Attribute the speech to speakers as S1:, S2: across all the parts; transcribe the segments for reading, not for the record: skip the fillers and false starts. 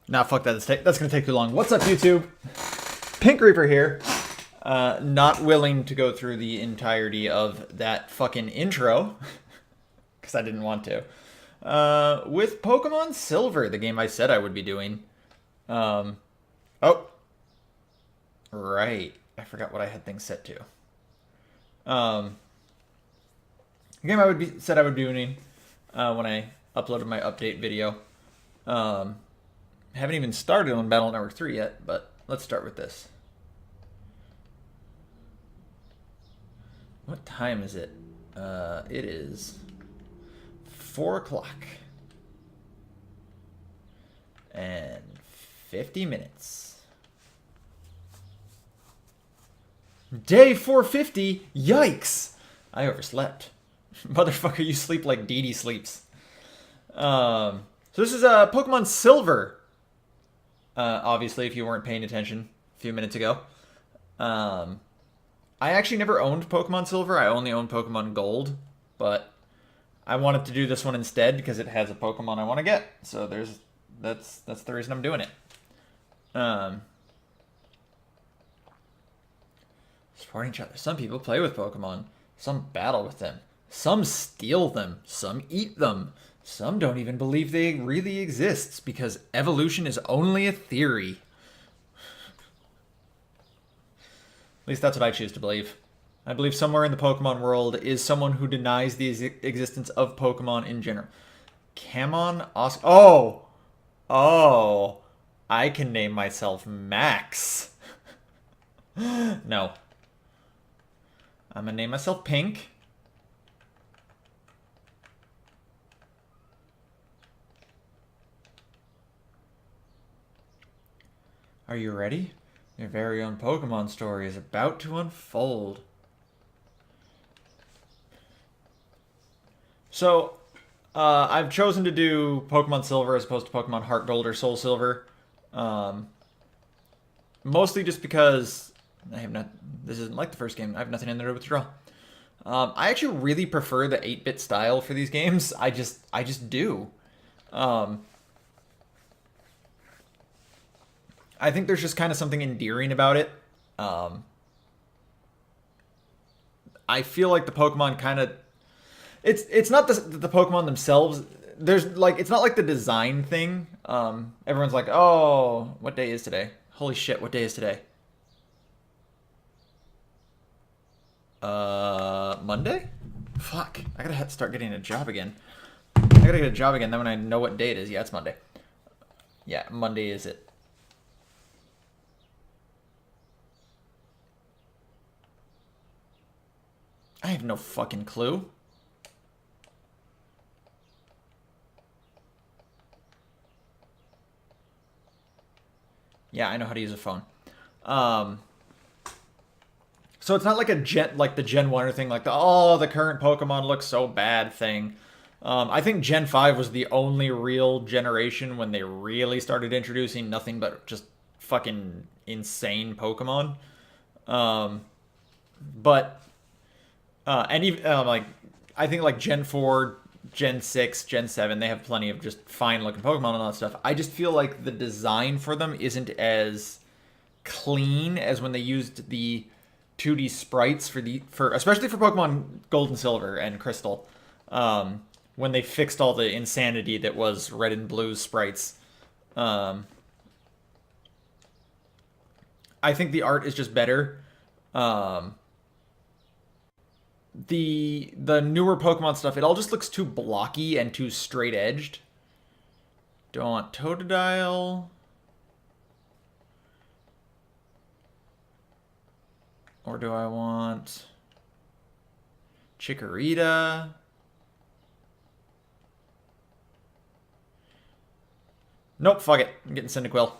S1: Nah, fuck that. That's gonna take too long. What's up, YouTube? Pink Reaper here. Not willing to go through the entirety of that fucking intro, because I didn't want to. With Pokemon Silver, the game I said I would be doing. Oh. Right. I forgot what I had things set to. The game said I would be doing when I uploaded my update video. Haven't even started on Battle Network 3 yet, but let's start with this. What time is it? It is 4 o'clock. And 50 minutes. Day 450? Yikes! I overslept. Motherfucker, you sleep like Dee Dee sleeps. So this is Pokemon Silver. Obviously, if you weren't paying attention a few minutes ago. I actually never owned Pokemon Silver. I only owned Pokemon Gold. But I wanted to do this one instead because it has a Pokemon I want to get. So that's the reason I'm doing it. Supporting each other. Some people play with Pokemon. Some battle with them. Some steal them. Some eat them. Some don't even believe they really exist because evolution is only a theory. At least that's what I choose to believe. I believe somewhere in the Pokemon world is someone who denies the existence of Pokemon in general. Camon Oscar. Oh! I can name myself Max. No. I'm gonna name myself Pink. Are you ready? Your very own Pokemon story is about to unfold. So, I've chosen to do Pokemon Silver as opposed to Pokemon Heart Gold or Soul Silver. Mostly just because this isn't like the first game. I have nothing in there to withdraw. I actually really prefer the 8-bit style for these games. I just do. I think there's just kind of something endearing about it. I feel like the Pokemon kind of... It's not the Pokemon themselves. It's not like the design thing. Everyone's like, oh, what day is today? Holy shit, what day is today? Monday? Fuck. I gotta start getting a job again. I gotta get a job again, then when I know what day it is. Yeah, it's Monday. Yeah, Monday is it. I have no fucking clue. Yeah, I know how to use a phone. So it's not like the Gen 1 or thing, like the current Pokemon looks so bad thing. I think Gen 5 was the only real generation when they really started introducing nothing but just fucking insane Pokemon. And even I think like Gen 4, Gen 6, Gen 7, they have plenty of just fine looking Pokemon and all that stuff. I just feel like the design for them isn't as clean as when they used the 2D sprites for especially for Pokemon Gold and Silver and Crystal. When they fixed all the insanity that was Red and Blue's sprites. I think the art is just better. The newer Pokemon stuff, it all just looks too blocky and too straight edged. Do I want Totodile? Or do I want Chikorita? Nope, fuck it. I'm getting Cyndaquil.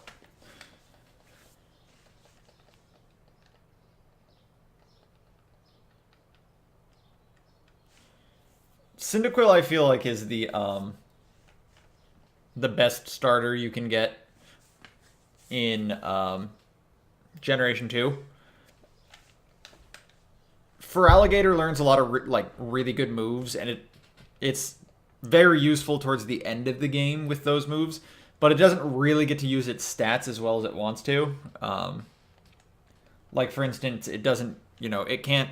S1: Cyndaquil, I feel like, is the best starter you can get in Generation 2. Feraligatr learns a lot of really good moves, and it's very useful towards the end of the game with those moves. but it doesn't really get to use its stats as well as it wants to. Like, for instance, it doesn't, you know, it can't...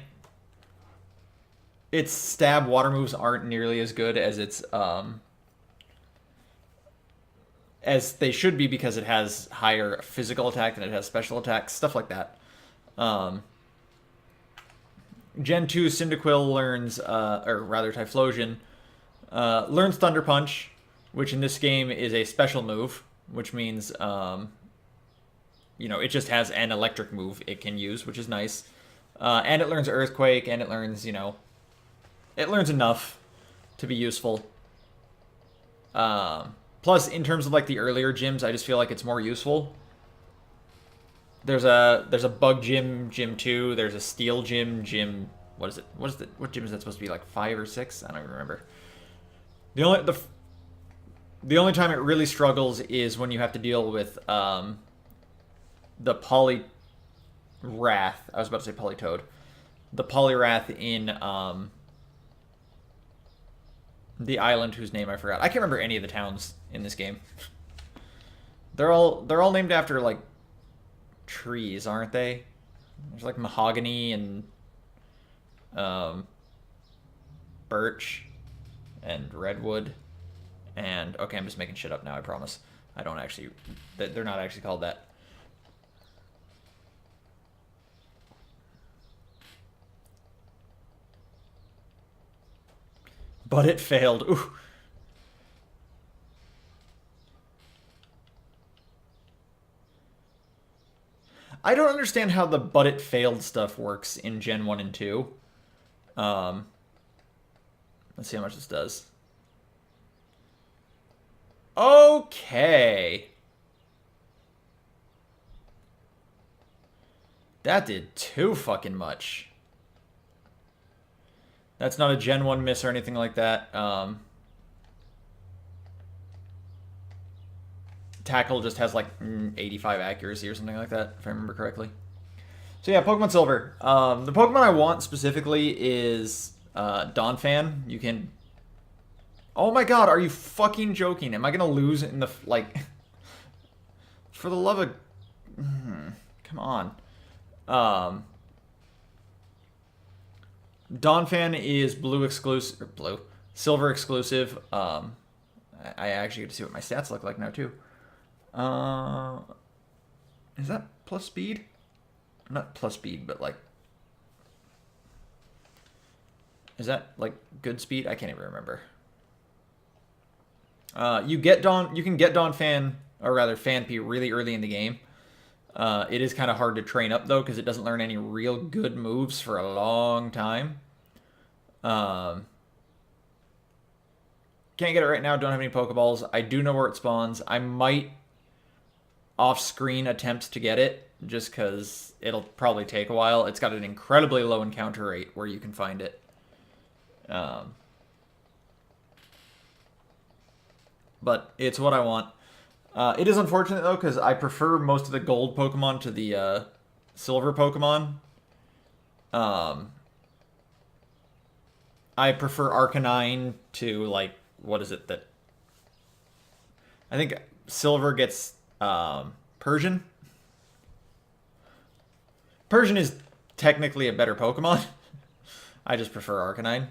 S1: Its stab water moves aren't nearly as good as its... as they should be, because it has higher physical attack than it has special attack, stuff like that. Gen 2 Cyndaquil learns, or rather Typhlosion, learns Thunder Punch, which in this game is a special move, which means, you know, it just has an electric move it can use, which is nice. And it learns Earthquake, and it learns, you know, it learns enough to be useful. Plus, in terms of like the earlier gyms, I just feel like it's more useful. There's a bug gym, gym 2. There's a steel gym, gym. What is it? What gym is that supposed to be? Like 5 or 6? I don't even remember. The only time it really struggles is when you have to deal with the Poliwrath. I was about to say Polytoad. The Poliwrath in the island whose name I forgot. I can't remember any of the towns in this game. They're all named after like trees, aren't they? There's like mahogany and birch and redwood and okay, I'm just making shit up now, I promise. I don't actually, they're not actually called that. But it failed. Ooh. I don't understand how the but it failed stuff works in Gen 1 and 2. Let's see how much this does. Okay. That did too fucking much. That's not a Gen 1 miss or anything like that. Tackle just has like 85 accuracy or something like that, if I remember correctly. So yeah, Pokemon Silver. The Pokemon I want specifically is Donphan. You can... Oh my god, are you fucking joking? Am I gonna lose in the... like... For the love of... Come on. Donphan is blue exclusive... Or blue. Silver exclusive. I actually get to see what my stats look like now, too. Is that plus speed? Not plus speed, but like... Is that like good speed? I can't even remember. You can get Donphan, or rather phanpy, really early in the game. It is kind of hard to train up though, because it doesn't learn any real good moves for a long time. Can't get it right now, don't have any Pokeballs. I do know where it spawns. I might off-screen attempt to get it, just because it'll probably take a while. It's got an incredibly low encounter rate where you can find it. But it's what I want. It is unfortunate, though, because I prefer most of the gold Pokemon to the silver Pokemon. I prefer Arcanine to, like, what is it that... I think silver gets Persian. Persian is technically a better Pokemon. I just prefer Arcanine.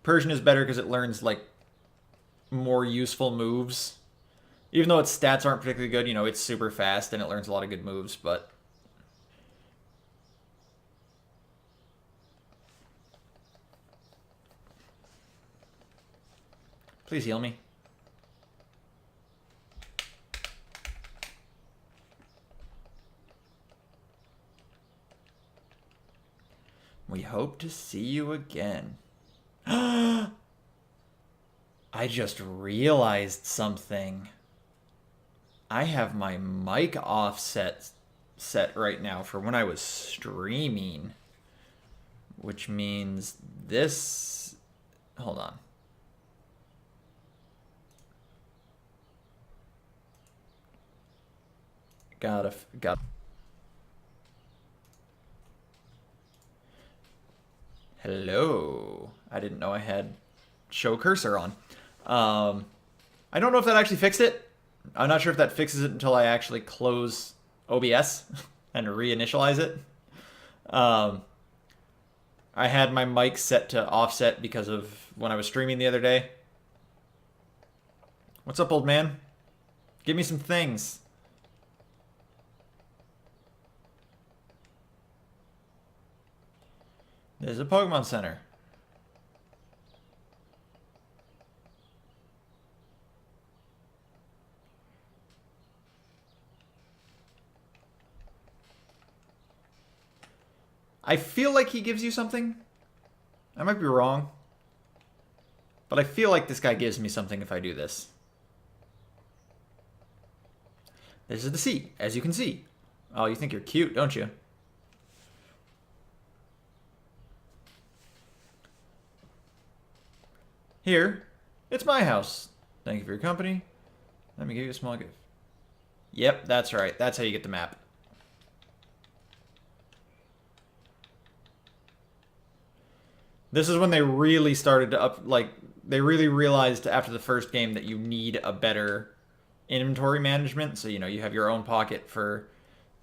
S1: Persian is better because it learns, like, more useful moves. Even though its stats aren't particularly good, you know, it's super fast and it learns a lot of good moves, but... Please heal me. We hope to see you again. I just realized something. I have my mic offset set right now for when I was streaming. Which means this... Hold on. Got. Hello. I didn't know I had show cursor on. I don't know if that actually fixed it. I'm not sure if that fixes it until I actually close OBS and reinitialize it. I had my mic set to offset because of when I was streaming the other day. What's up, old man? Give me some things. There's a Pokemon Center. I feel like he gives you something. I might be wrong. But I feel like this guy gives me something if I do this. This is the seat, as you can see. Oh, you think you're cute, don't you? Here, it's my house. Thank you for your company. Let me give you a small gift. Yep, that's right. That's how you get the map. This is when they really started to they really realized after the first game that you need a better inventory management. So, you have your own pocket for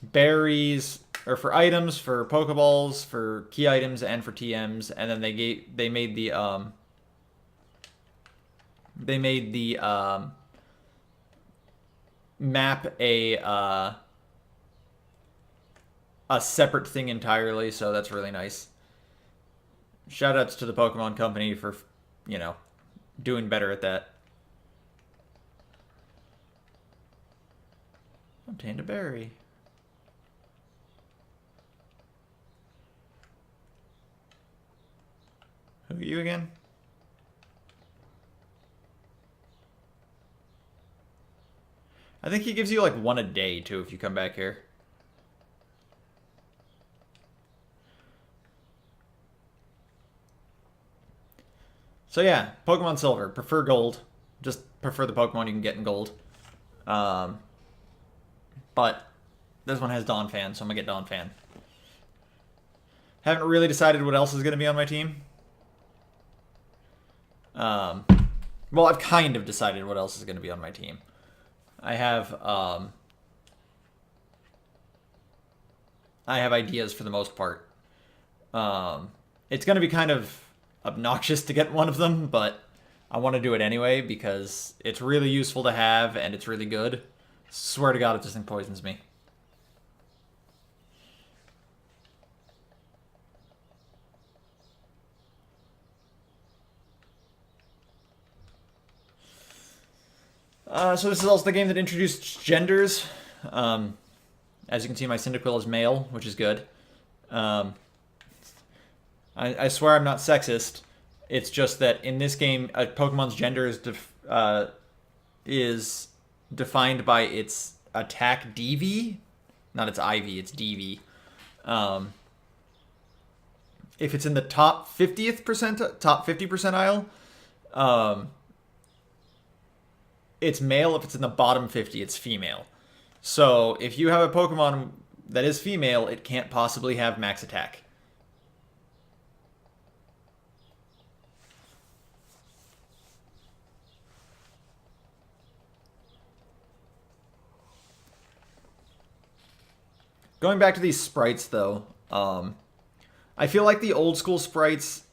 S1: berries, or for items, for Pokeballs, for key items, and for TMs. And then they made the map a separate thing entirely, so that's really nice. Shoutouts to the Pokemon Company for, doing better at that. Obtained a berry. Who are you again? I think he gives you like one a day too if you come back here. So yeah, Pokemon Silver. Prefer gold. Just prefer the Pokemon you can get in gold. But this one has Donphan, so I'm going to get Donphan. Haven't really decided what else is going to be on my team. Well, I've kind of decided what else is going to be on my team. I have ideas for the most part. It's going to be kind of obnoxious to get one of them, but I want to do it anyway because it's really useful to have and it's really good. Swear to God if this thing poisons me. So this is also the game that introduced genders. As you can see, my Cyndaquil is male, which is good. I swear I'm not sexist. It's just that in this game, a Pokemon's gender is defined by its attack DV, not its IV, it's DV. If it's in the top 50 percentile, it's male. If it's in the bottom 50, it's female. So if you have a Pokemon that is female, it can't possibly have max attack. Going back to these sprites, though, I feel like the old school sprites,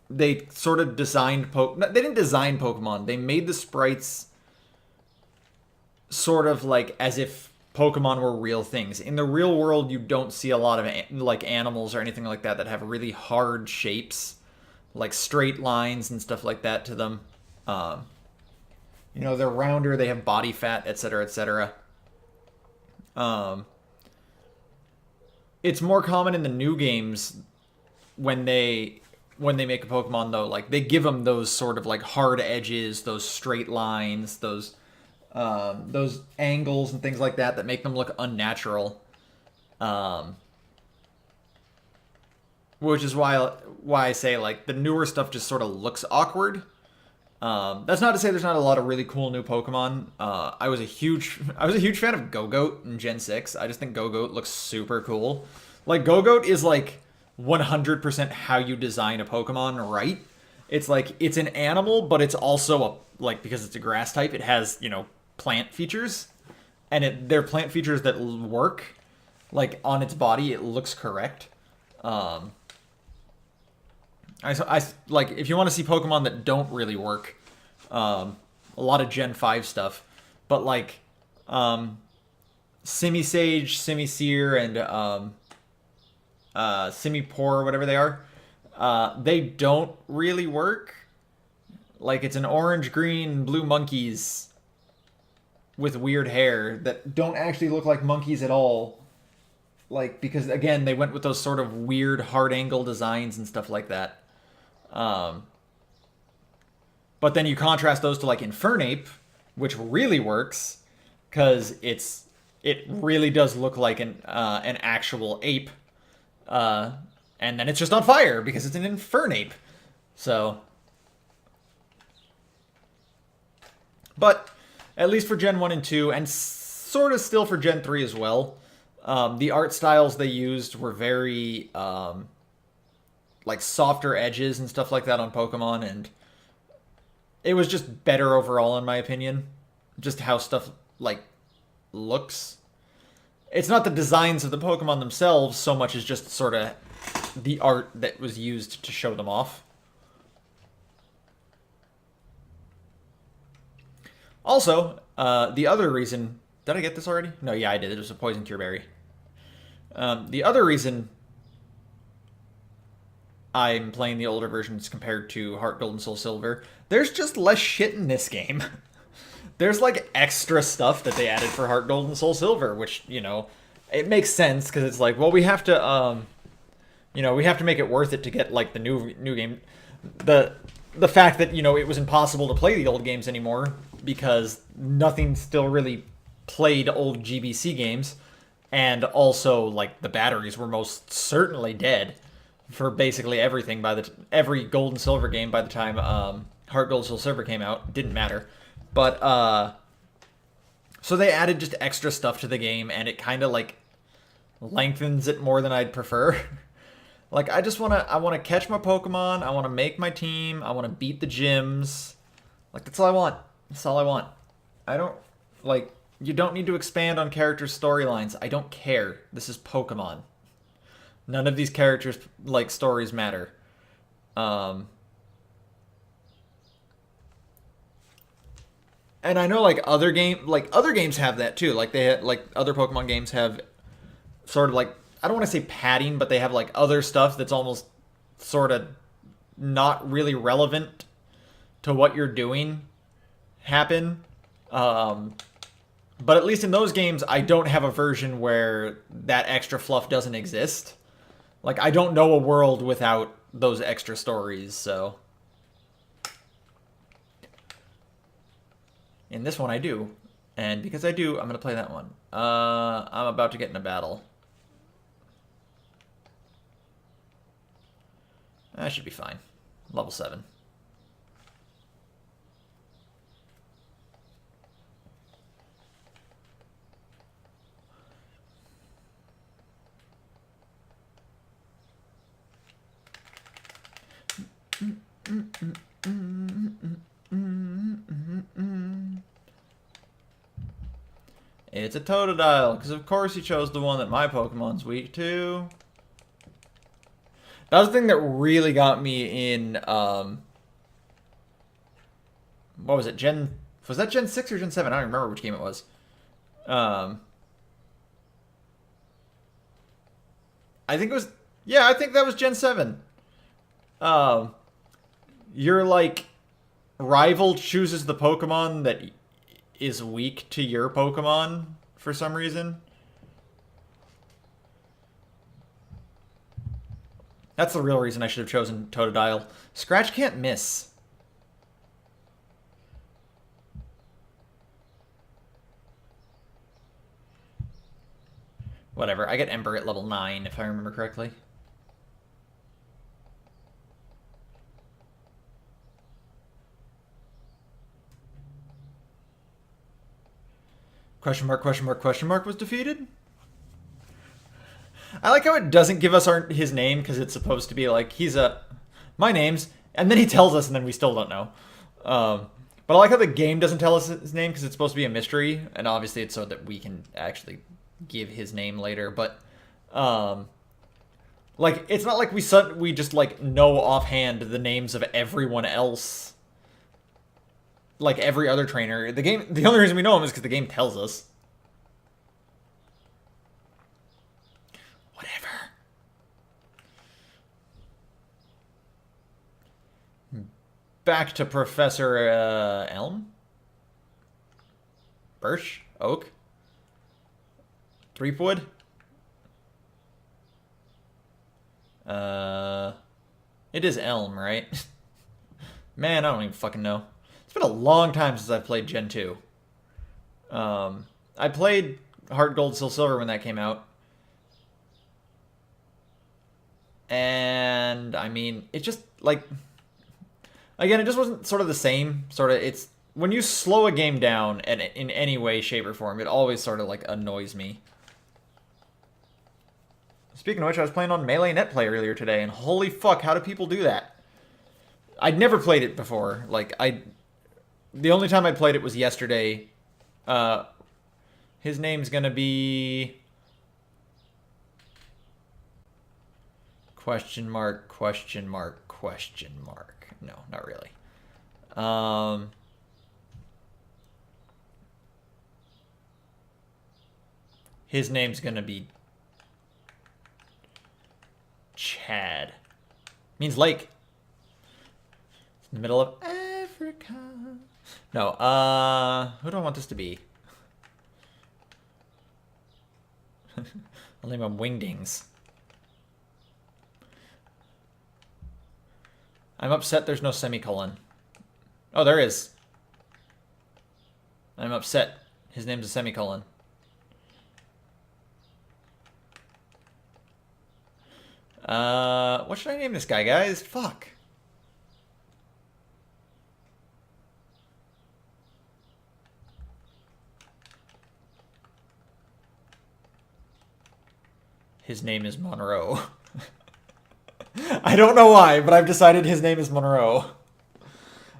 S1: they sort of designed They didn't design Pokemon. They made the sprites sort of like as if Pokemon were real things. In the real world, you don't see a lot of animals or anything like that have really hard shapes, like straight lines and stuff like that to them. They're rounder. They have body fat, etc., etc. It's more common in the new games when they make a Pokemon, though. Like, they give them those sort of like hard edges, those straight lines, those angles and things like that make them look unnatural. Which is why I say like the newer stuff just sort of looks awkward. That's not to say there's not a lot of really cool new Pokemon. I was a huge fan of Go-Goat in Gen 6. I just think Go-Goat looks super cool. Like, Go-Goat is like 100% how you design a Pokemon right. It's like, it's an animal, but it's also a, like, because it's a grass type, it has, you know, plant features. And they're plant features that work. Like, on its body, it looks correct. Like, if you want to see Pokemon that don't really work, a lot of Gen 5 stuff, but like, Simisage, Simisear, and Simipour, whatever they are, they don't really work. Like, it's an orange, green, blue monkeys with weird hair that don't actually look like monkeys at all. Like, because again, they went with those sort of weird hard angle designs and stuff like that. But then you contrast those to like Infernape, which really works because it really does look like an actual ape, and then it's just on fire because it's an Infernape. So, but at least for Gen 1 and 2, and sort of still for Gen 3 as well, the art styles they used were very like softer edges and stuff like that on Pokemon, and it was just better overall in my opinion. Just how stuff like looks. It's not the designs of the Pokemon themselves so much as just sort of the art that was used to show them off. Also, the other reason... Did I get this already? No, yeah, I did. It was a Poison Cure Berry. The other reason I'm playing the older versions compared to Heart Gold and Soul Silver, there's just less shit in this game. There's like extra stuff that they added for Heart Gold and Soul Silver, which, you know, it makes sense because it's like, well, we have to, you know, we have to make it worth it to get like the new game. The fact that, you know, it was impossible to play the old games anymore because nothing still really played old GBC games, and also like the batteries were most certainly dead for basically everything by every Gold and Silver game by the time Heart Gold Soul Silver came out. Didn't matter. But so they added just extra stuff to the game, and it kind of like lengthens it more than I'd prefer. Like, I want to catch my Pokemon, I want to make my team, I want to beat the gyms. Like, that's all I want. That's all I want. I don't like, you don't need to expand on characters' storylines. I don't care. This is Pokemon. None of these characters, like, stories matter. And I know, like, other games have that too. Like, like other Pokemon games have sort of like, I don't want to say padding, but they have like other stuff that's almost sort of not really relevant to what you're doing happen. But at least in those games, I don't have a version where that extra fluff doesn't exist. Like, I don't know a world without those extra stories, so. In this one, I do. And because I do, I'm going to play that one. I'm about to get in a battle. That should be fine. Level 7. It's a Totodile, because of course he chose the one that my Pokemon's weak to. That was the thing that really got me in, what was it, was that Gen 6 or Gen 7? I don't remember which game it was. I think it was, yeah, I think that was Gen 7. Your, like, rival chooses the Pokemon that is weak to your Pokemon for some reason. That's the real reason I should have chosen Totodile. Scratch can't miss. Whatever, I get Ember at level 9 if I remember correctly. Question mark, question mark, question mark was defeated? I like how it doesn't give us his name because it's supposed to be like my name's, and then he tells us, and then we still don't know. But I like how the game doesn't tell us his name because it's supposed to be a mystery, and obviously it's so that we can actually give his name later. But like it's not like we just like know offhand the names of everyone else, like every other trainer. The only reason we know him is because the game tells us. Whatever. Back to Professor Elm? Birch? Oak? Threepwood? It is Elm, right? Man, I don't even fucking know. It's been a long time since I've played Gen 2. I played Heart Gold, Soul Silver when that came out. And, I mean, it just, like... Again, it just wasn't sort of the same. It's... When you slow a game down in any way, shape, or form, it always sort of, like, annoys me. Speaking of which, I was playing on Melee Netplay earlier today, and holy fuck, how do people do that? I'd never played it before. Like, the only time I played it was yesterday. His name's gonna be... Question mark, question mark, question mark. No, not really. His name's gonna be Chad. Means lake. It's in the middle of Africa. No, who do I want this to be? I'll name him Wingdings. I'm upset there's no semicolon. Oh, there is. I'm upset. His name's a semicolon. What should I name this guy, guys? Fuck. His name is Monroe. I don't know why, but I've decided his name is Monroe.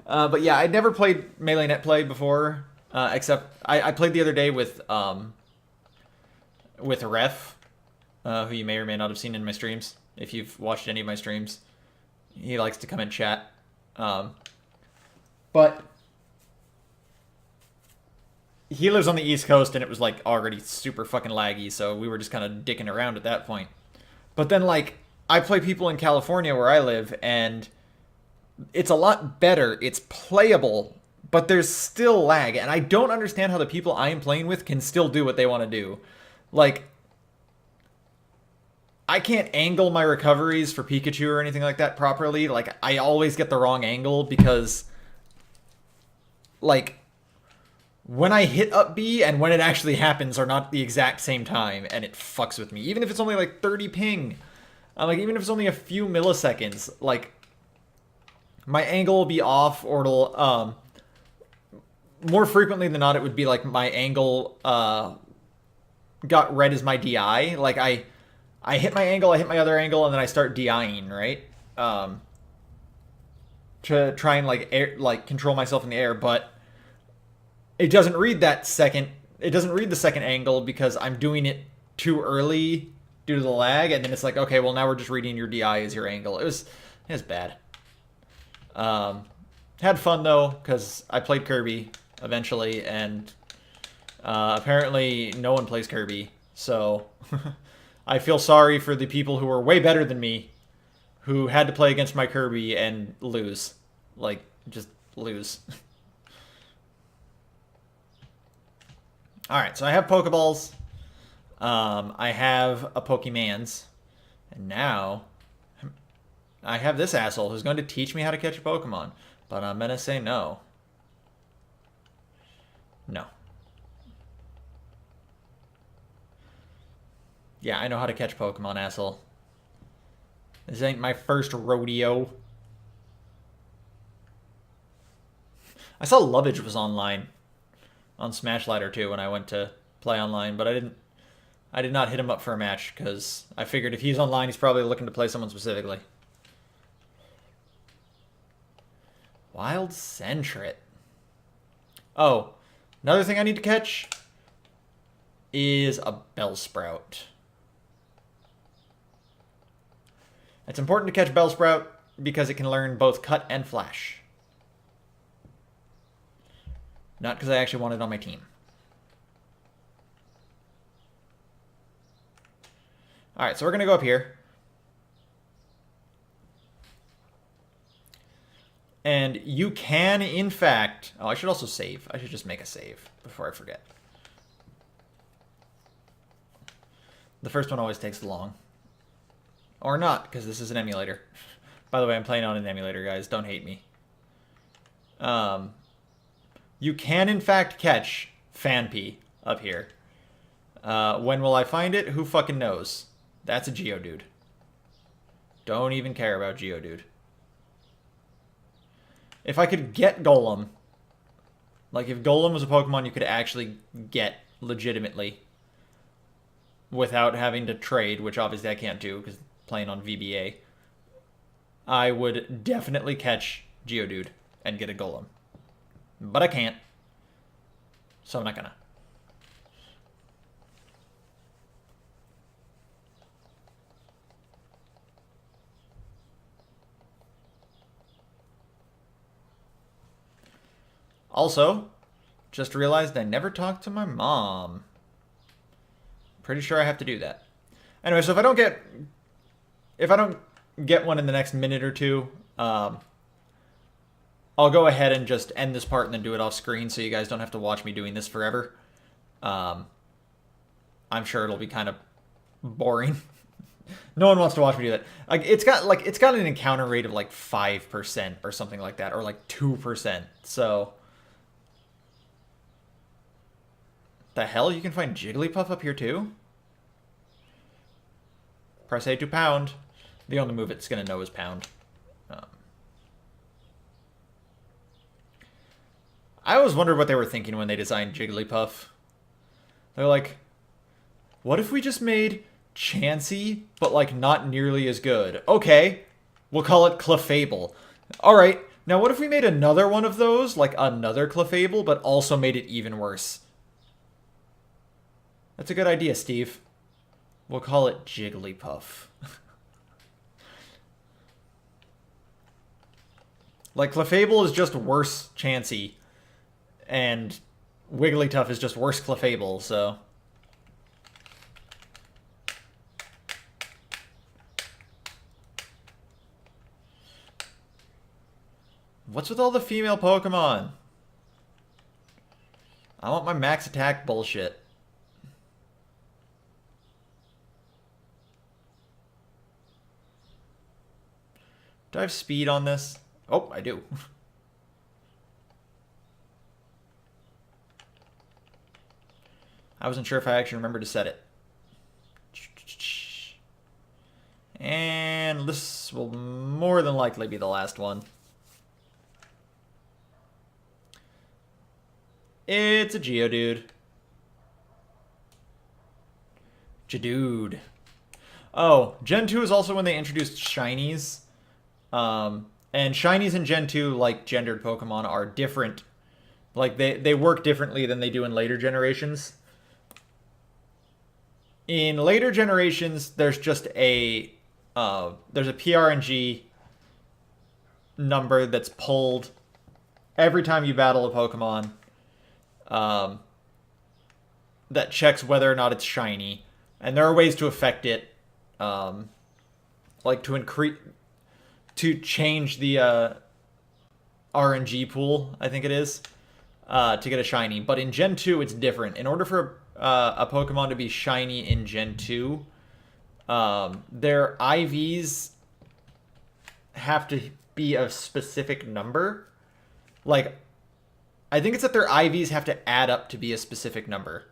S1: But yeah, I'd never played Melee Netplay before, except I played the other day with Ref, who you may or may not have seen in my streams. If you've watched any of my streams, he likes to come and chat. But he lives on the East Coast, and it was like already super fucking laggy, so we were just kind of dicking around at that point. But then like I play people in California where I live, and it's a lot better. It's playable, but there's still lag, and I don't understand how the people I am playing with can still do what they want to do. Like, I can't angle my recoveries for Pikachu or anything like that properly. Like, I always get the wrong angle because, like, when I hit up B and when it actually happens are not the exact same time, and it fucks with me. Even if it's only like 30 ping, like, even if it's only a few milliseconds, like, my angle will be off, or it'll, more frequently than not, it would be like my angle, got red as my DI. Like, I hit my angle, I hit my other angle, and then I start DIing, right? To try and, like, control myself in the air, but it doesn't read the second angle because I'm doing it too early due to the lag, and then it's like, okay, well, now we're just reading your DI as your angle. It was bad. Had fun, though, because I played Kirby eventually, and apparently no one plays Kirby, so I feel sorry for the people who are way better than me who had to play against my Kirby and lose. Like, just lose. Alright, so I have Pokeballs. I have a Pokemans. And now I have this asshole who's going to teach me how to catch a Pokemon. But I'm going to say no. No. Yeah, I know how to catch Pokemon, asshole. This ain't my first rodeo. I saw Lovage was online on Smash Ladder too when I went to play online, but I I did not hit him up for a match because I figured if he's online, he's probably looking to play someone specifically. Wild Sentret. Oh, another thing I need to catch is a Bellsprout. It's important to catch Bellsprout because it can learn both Cut and Flash. Not because I actually want it on my team. Alright, so we're going to go up here. And you can, in fact... Oh, I should also save. I should just make a save before I forget. The first one always takes long. Or not, because this is an emulator. By the way, I'm playing on an emulator, guys. Don't hate me. You can, in fact, catch phanpy up here. When will I find it? Who fucking knows? That's a Geodude. Don't even care about Geodude. If I could get Golem, like if Golem was a Pokemon you could actually get legitimately without having to trade, which obviously I can't do because playing on VBA, I would definitely catch Geodude and get a Golem. But I can't. So I'm not gonna. Also, just realized I never talked to my mom. Pretty sure I have to do that. Anyway, so if I don't get one in the next minute or two, I'll go ahead and just end this part and then do it off screen so you guys don't have to watch me doing this forever. I'm sure it'll be kind of boring. No one wants to watch me do that. It's got an encounter rate of like 5% or something like that, or like 2%. So the hell? You can find Jigglypuff up here too? Press A to pound. The only move it's going to know is pound. I always wondered what they were thinking when they designed Jigglypuff. They're like, what if we just made Chansey, but like not nearly as good? Okay, we'll call it Clefable. Alright, now what if we made another one of those, like another Clefable, but also made it even worse? That's a good idea, Steve. We'll call it Jigglypuff. Like, Clefable is just worse Chansey, and Wigglytuff is just worse Clefable, so... What's with all the female Pokemon? I want my max attack bullshit. Do I have speed on this? Oh, I do. I wasn't sure if I actually remembered to set it. And this will more than likely be the last one. It's a Geodude. Jadude. Oh, Gen 2 is also when they introduced Shinies. And Shinies in Gen 2, like gendered Pokemon, are different. Like, they work differently than they do in later generations. In later generations, there's just there's a PRNG number that's pulled every time you battle a Pokemon that checks whether or not it's shiny. And there are ways to affect it, like to change the RNG pool, I think it is, to get a shiny. But in Gen 2, it's different. In order for a Pokemon to be shiny in Gen 2, their IVs have to be a specific number. Like, I think it's that their IVs have to add up to be a specific number,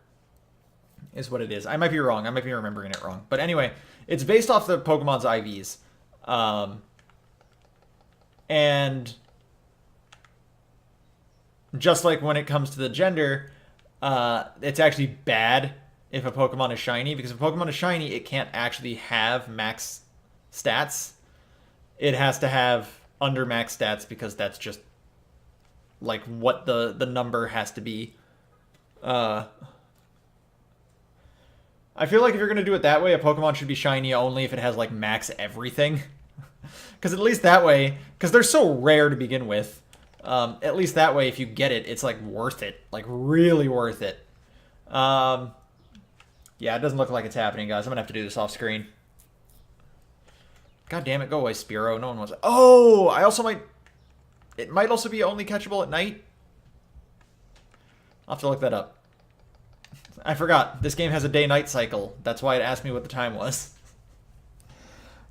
S1: is what it is. I might be wrong. I might be remembering it wrong. But anyway, it's based off the Pokemon's IVs. And just like when it comes to the gender, it's actually bad if a Pokemon is shiny, because if a Pokemon is shiny, it can't actually have max stats. It has to have under max stats because that's just like what the number has to be. I feel like if you're gonna do it that way, a Pokemon should be shiny only if it has like max everything. Because at least that way, because they're so rare to begin with, at least that way if you get it, it's like worth it, like really worth it. Yeah, it doesn't look like it's happening, guys. I'm gonna have to do this off screen. God damn it, go away, Spearow. No one wants it. Oh, I also might... It might also be only catchable at night. I'll have to look that up. I forgot. This game has a day-night cycle. That's why it asked me what the time was.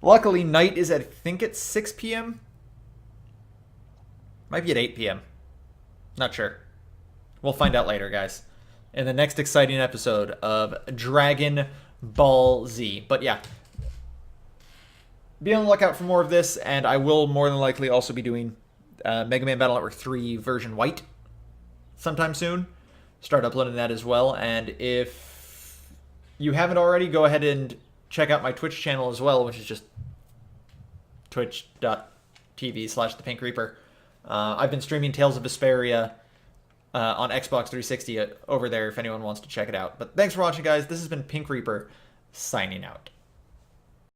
S1: Luckily, night is at, I think it's 6 p.m.? Might be at 8 p.m. Not sure. We'll find out later, guys. In the next exciting episode of Dragon Ball Z. But yeah. Be on the lookout for more of this, and I will more than likely also be doing Mega Man Battle Network 3 version white sometime soon. Start uploading that as well, and if you haven't already, go ahead and check out my Twitch channel as well, which is just twitch.tv/thepinkreaper. I've been streaming Tales of Vesperia on Xbox 360 over there if anyone wants to check it out. But thanks for watching, guys. This has been Pink Reaper, signing out.